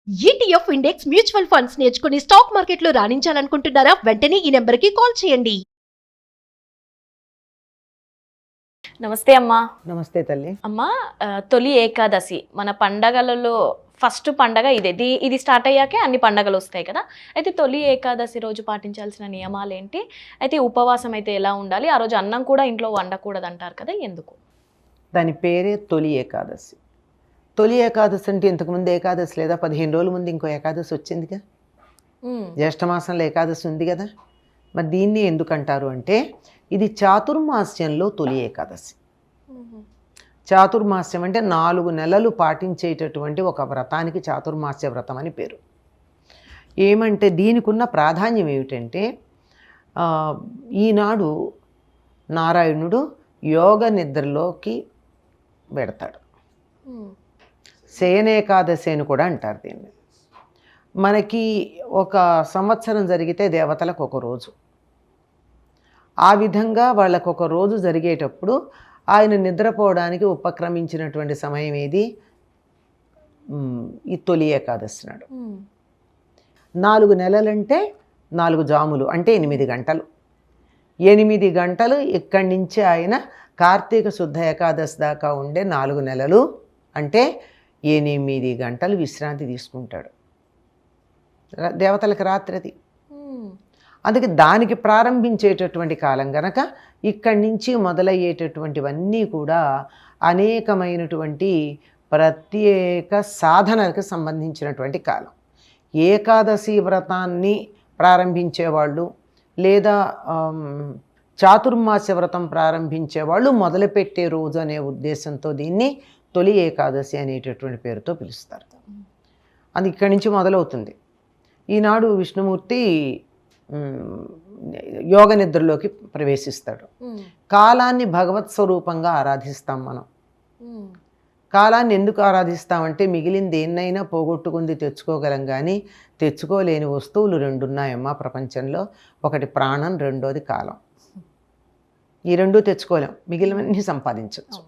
ETF index mutual funds నేర్చుకుని stock మార్కెట్లో రాణించాలనుకుంటున్నారా? వెంటనే ఈ నెంబర్కి కాల్ చేయండి. నమస్తే అమ్మా. నమస్తే తల్లి. అమ్మా, తొలి ఏకాదశి మన పండగలలో ఫస్ట్ పండగ ఇదే. ఇది స్టార్ట్ అయ్యాకే అన్ని పండగలు వస్తాయి కదా. అయితే తొలి ఏకాదశి రోజు పాటించాల్సిన నియమాలు ఏంటి? అయితే ఉపవాసం అయితే ఎలా ఉండాలి? ఆ రోజు అన్నం కూడా ఇంట్లో వండకూడదు అంటారు కదా, ఎందుకు? దాని పేరే తొలి ఏకాదశి. తొలి ఏకాదశి అంటే ఇంతకుముందు ఏకాదశి లేదా? 15 రోజుల ముందు ఇంకో ఏకాదశి వచ్చిందిగా. జ్యేష్ఠమాసంలో ఏకాదశి ఉంది కదా. మరి దీన్ని ఎందుకంటారు అంటే ఇది చాతుర్మాస్యంలో తొలి ఏకాదశి. చాతుర్మాస్యం అంటే 4 నెలలు పాటించేటటువంటి ఒక వ్రతానికి చాతుర్మాస్య వ్రతం అని పేరు. ఏమంటే దీనికి ఉన్న ప్రాధాన్యం ఏమిటంటే ఈనాడు నారాయణుడు యోగ నిద్రలోకి పెడతాడు. శయనేకాదశి అని కూడా అంటారు దీన్ని. మనకి ఒక సంవత్సరం జరిగితే దేవతలకు ఒక రోజు, ఆ విధంగా వాళ్ళకు ఒక రోజు జరిగేటప్పుడు ఆయన నిద్రపోవడానికి ఉపక్రమించినటువంటి సమయం ఏది? ఈ తొలి ఏకాదశి నాడు. 4 నెలలంటే 4 జాములు అంటే 8 గంటలు. 8 గంటలు ఇక్కడి నుంచి ఆయన కార్తీక శుద్ధ ఏకాదశి దాకా ఉండే 4 నెలలు అంటే 8 గంటలు విశ్రాంతి తీసుకుంటాడు. దేవతలకు రాత్రి అది. అందుకే దానికి ప్రారంభించేటటువంటి కాలం గనక ఇక్కడి నుంచి మొదలయ్యేటటువంటివన్నీ కూడా అనేకమైనటువంటి ప్రత్యేక సాధనలకు సంబంధించినటువంటి కాలం. ఏకాదశి వ్రతాన్ని ప్రారంభించేవాళ్ళు లేదా చాతుర్మాస్య వ్రతం ప్రారంభించేవాళ్ళు మొదలుపెట్టే రోజు అనే ఉద్దేశంతో దీన్ని తొలి ఏకాదశి అనేటటువంటి పేరుతో పిలుస్తారు. అది ఇక్కడి నుంచి మొదలవుతుంది. ఈనాడు విష్ణుమూర్తి యోగ నిద్రలోకి ప్రవేశిస్తాడు. కాలాన్ని భగవత్ స్వరూపంగా ఆరాధిస్తాం మనం. కాలాన్ని ఎందుకు ఆరాధిస్తామంటే మిగిలింది దేన్నైనా పోగొట్టుకుంది తెచ్చుకోగలం, కానీ తెచ్చుకోలేని వస్తువులు 2 ఉన్నాయమ్మా ప్రపంచంలో. ఒకటి ప్రాణం, రెండోది కాలం. ఈ 2 తెచ్చుకోలేం, మిగిలినవన్నీ సంపాదించవచ్చు.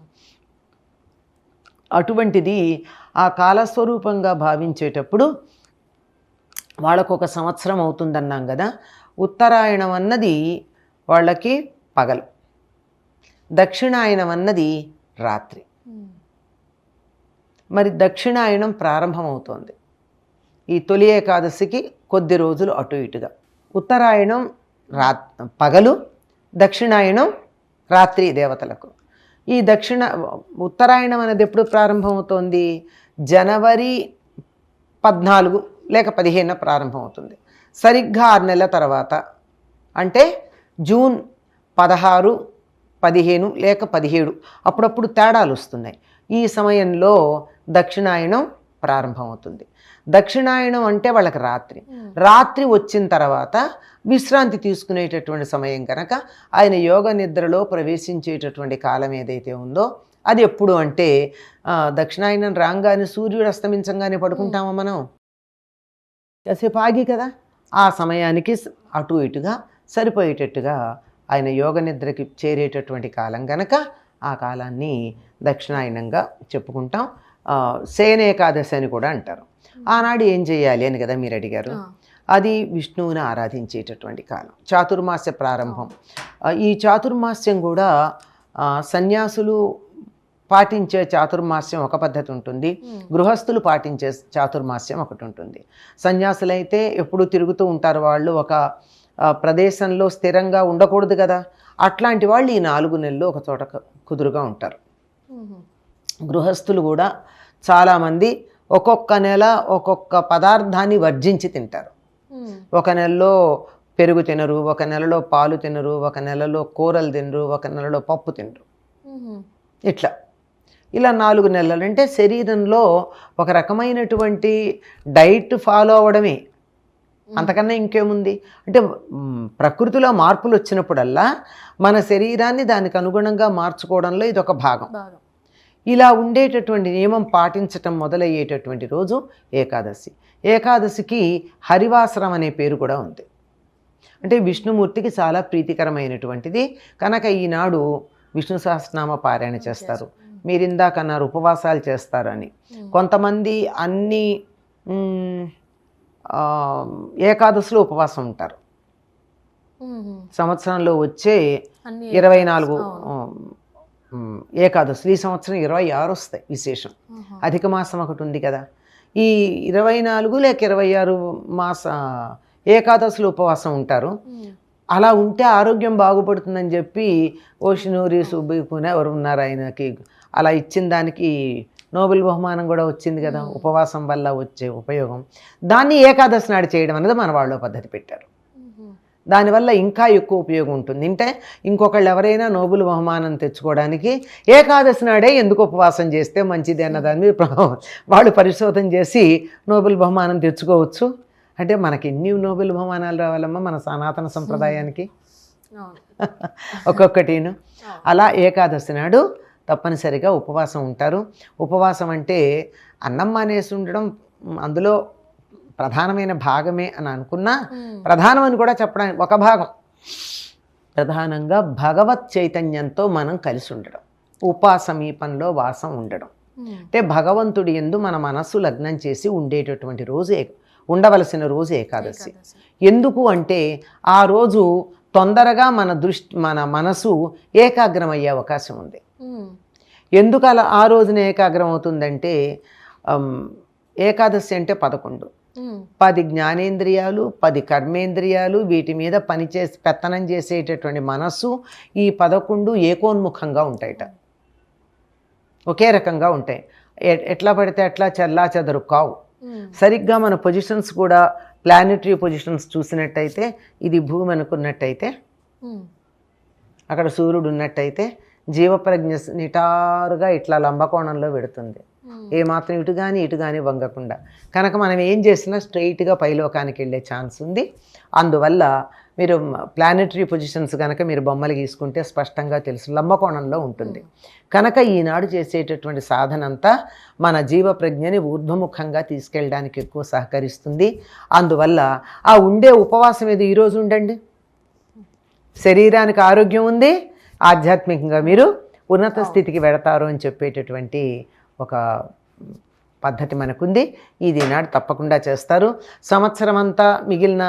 అటువంటిది ఆ కాలస్వరూపంగా భావించేటప్పుడు వాళ్ళకు ఒక సంవత్సరం అవుతుందన్నాం కదా. ఉత్తరాయణం అన్నది వాళ్ళకి పగలు, దక్షిణాయనం అన్నది రాత్రి. మరి దక్షిణాయనం ప్రారంభమవుతోంది ఈ తొలి ఏకాదశికి కొద్ది రోజులు అటు ఇటుగా. ఉత్తరాయణం పగలు, దక్షిణాయనం రాత్రి దేవతలకు. ఈ ఉత్తరాయణం అనేది ఎప్పుడు ప్రారంభమవుతోంది? జనవరి 14 లేక 15 ప్రారంభమవుతుంది. సరిగ్గా 6 నెలల తర్వాత అంటే జూన్ 16, 15 లేక 17 అప్పుడప్పుడు తేడాలు వస్తున్నాయి. ఈ సమయంలో దక్షిణాయనం ప్రారంభమవుతుంది. దక్షిణాయనం అంటే వాళ్ళకి రాత్రి వచ్చిన తర్వాత విశ్రాంతి తీసుకునేటటువంటి సమయం కనుక ఆయన యోగ నిద్రలో ప్రవేశించేటటువంటి కాలం ఏదైతే ఉందో అది ఎప్పుడు అంటే దక్షిణాయనం రాగానే సూర్యుడు అస్తమించంగానే పడుకుంటామా మనం? కాసేపు ఆగి కదా. ఆ సమయానికి అటు ఇటుగా సరిపోయేటట్టుగా ఆయన యోగ నిద్రకి చేరేటటువంటి కాలం కనుక ఆ కాలాన్ని దక్షిణాయనంగా చెప్పుకుంటాం. శయనేకాదశి అని కూడా అంటారు. ఆనాడు ఏం చేయాలి అని కదా మీరు అడిగారు. అది విష్ణువుని ఆరాధించేటటువంటి కాలం, చాతుర్మాస్య ప్రారంభం. ఈ చాతుర్మాస్యం కూడా సన్యాసులు పాటించే చాతుర్మాస్యం ఒక పద్ధతి ఉంటుంది, గృహస్థులు పాటించే చాతుర్మాస్యం ఒకటి ఉంటుంది. సన్యాసులైతే ఎప్పుడు తిరుగుతూ ఉంటారు, వాళ్ళు ఒక ప్రదేశంలో స్థిరంగా ఉండకూడదు కదా. అట్లాంటి వాళ్ళు ఈ 4 నెలలు ఒక చోట కుదురుగా ఉంటారు. గృహస్థులు కూడా చాలామంది ఒక్కొక్క నెల ఒక్కొక్క పదార్థాన్ని వర్జించి తింటారు. ఒక నెలలో పెరుగు తినరు, ఒక నెలలో పాలు తినరు, ఒక నెలలో కూరలు తినరు, ఒక నెలలో పప్పు తినరు. ఇలా 4 నెలలు అంటే శరీరంలో ఒక రకమైనటువంటి డైట్ ఫాలో అవ్వడమే, అంతకన్నా ఇంకేముంది. అంటే ప్రకృతిలో మార్పులు వచ్చినప్పుడల్లా మన శరీరాన్ని దానికి అనుగుణంగా మార్చుకోవడంలో ఇది ఒక భాగం. ఇలా ఉండేటటువంటి నియమం పాటించటం మొదలయ్యేటటువంటి రోజు ఏకాదశి. ఏకాదశికి హరివాసరం అనే పేరు కూడా ఉంది. అంటే విష్ణుమూర్తికి చాలా ప్రీతికరమైనటువంటిది కనుక ఈనాడు విష్ణు సహస్రనామ పారాయణ చేస్తారు. మీరు ఇందాక అన్నారు ఉపవాసాలు చేస్తారని. కొంతమంది అన్ని ఏకాదశిలో ఉపవాసం ఉంటారు. మ్మ్. సంవత్సరంలో వచ్చే అన్ని 24 అవును. ఏకాదశులు, ఈ సంవత్సరం 26 వస్తాయి విశేషం. ఆహా. అధిక మాసం ఒకటి ఉంది కదా, ఈ 24 లేక 26 మాస ఏకాదశులు ఉపవాసం ఉంటారు. మ్మ్. అలా ఉంటే ఆరోగ్యం బాగుపడుతుందని చెప్పి ఓషినూరి సుబ్బికునే ఎవరు ఉన్నారు ఆయనకి అలా ఇచ్చిన దానికి నోబెల్ బహుమానం కూడా వచ్చింది కదా, ఉపవాసం వల్ల వచ్చే ఉపయోగం. దాన్ని ఏకాదశి నాడు చేయడం అనేది మన వాళ్ళు పద్ధతి పెట్టారు. మ్మ్. దానివల్ల ఇంకా ఎక్కువ ఉపయోగం ఉంటుంది. అంటే ఇంకొకళ్ళు ఎవరైనా నోబెల్ బహుమానం తెచ్చుకోవడానికి ఏకాదశి నాడే ఎందుకు ఉపవాసం చేస్తే మంచిది అన్న దాని మీద వాళ్ళు పరిశోధన చేసి నోబెల్ బహుమానం తెచ్చుకోవచ్చు. అంటే మనకి ఎన్ని నోబెల్ బహుమానాలు రావాలమ్మా మన సనాతన సంప్రదాయానికి, అవును. ఒక్కొక్కటిను. అలా ఏకాదశి నాడు తప్పనిసరిగా ఉపవాసం ఉంటారు. ఉపవాసం అంటే అన్నం మానేసి ఉండడం అందులో ప్రధానమైన భాగమే అని అనుకున్నా, ప్రధానం అని కూడా చెప్పడానికి ఒక భాగం, ప్రధానంగా భగవత్ చైతన్యంతో మనం కలిసి ఉండడం, ఉపాసమీపంలో వాసం ఉండడం. అంటే భగవంతుడి యందు మన మనస్సు లగ్నం చేసి ఉండేటటువంటి రోజు ఉండవలసిన రోజు ఏకాదశి. ఎందుకు అంటే ఆ రోజు తొందరగా మన మనసు ఏకాగ్రమయ్యే అవకాశం ఉంది. ఎందుకు అలా ఆ రోజున ఏకాగ్రం అవుతుందంటే ఏకాదశి అంటే 11, 10 జ్ఞానేంద్రియాలు, 10 కర్మేంద్రియాలు, వీటి మీద పెత్తనం చేసేటటువంటి మనస్సు ఈ 11 ఏకోన్ముఖంగా ఉంటాయట, ఒకే రకంగా ఉంటాయి. ఎట్లా పడితే అట్లా చల్లా చెదరు కావు. సరిగ్గా మన పొజిషన్స్ కూడా ప్లానెటరీ పొజిషన్స్ చూసినట్టయితే, ఇది భూమి అనుకున్నట్టయితే, అక్కడ సూర్యుడు ఉన్నట్టయితే జీవప్రజ్ఞ నిటారుగా ఇట్లా లంబకోణంలో పెడుతుంది, ఏమాత్రం ఇటు కానీ వంగకుండా. కనుక మనం ఏం చేసినా స్ట్రైట్గా పైలోకానికి వెళ్ళే ఛాన్స్ ఉంది. అందువల్ల మీరు ప్లానెటరీ పొజిషన్స్ కనుక మీరు బొమ్మలు గీసుకుంటే స్పష్టంగా తెలుసు, లంబకోణంలో ఉంటుంది. కనుక ఈనాడు చేసేటటువంటి సాధన అంతా మన జీవ ప్రజ్ఞని ఊర్ధ్వముఖంగా తీసుకెళ్ళడానికి ఎక్కువ సహకరిస్తుంది. అందువల్ల ఆ ఉండే ఉపవాసం ఏదో ఈరోజు ఉండండి, శరీరానికి ఆరోగ్యం ఉంది, ఆధ్యాత్మికంగా మీరు ఉన్నత స్థితికి వెడతారు అని చెప్పేటటువంటి ఒక పద్ధతి మనకుంది. ఇది నాడు తప్పకుండా చేస్తారు. సంవత్సరం అంతా మిగిలిన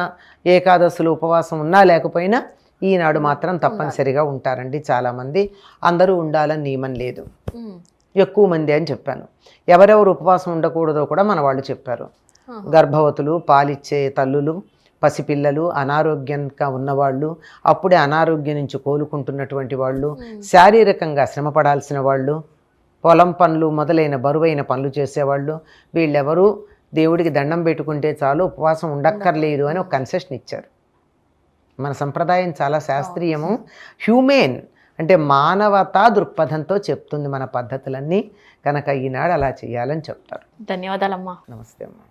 ఏకాదశులు ఉపవాసం ఉన్నా లేకపోయినా ఈనాడు మాత్రం తప్పనిసరిగా ఉంటారండి చాలామంది. అందరూ ఉండాలని నియమం లేదు, ఎక్కువ మంది అని చెప్పాను. ఎవరెవరు ఉపవాసం ఉండకూడదో కూడా మన వాళ్ళు చెప్పారు. గర్భవతులు, పాలిచ్చే తల్లులు, పసిపిల్లలు, అనారోగ్యంగా ఉన్నవాళ్ళు, అప్పుడే అనారోగ్యం నుంచి కోలుకుంటున్నటువంటి వాళ్ళు, శారీరకంగా శ్రమపడాల్సిన వాళ్ళు, పొలం పనులు మొదలైన బరువైన పనులు చేసేవాళ్ళు, వీళ్ళెవరూ దేవుడికి దండం పెట్టుకుంటే చాలు ఉపవాసం ఉండక్కర్లేదు అని ఒక కన్సెషన్ ఇచ్చారు. మన సంప్రదాయం చాలా శాస్త్రీయము, హ్యూమెన్ అంటే మానవతా దృక్పథంతో చెప్తుంది మన పద్ధతులన్నీ. కనుక ఈనాడు అలా చేయాలని చెప్తారు. ధన్యవాదాలమ్మా. నమస్తే అమ్మా.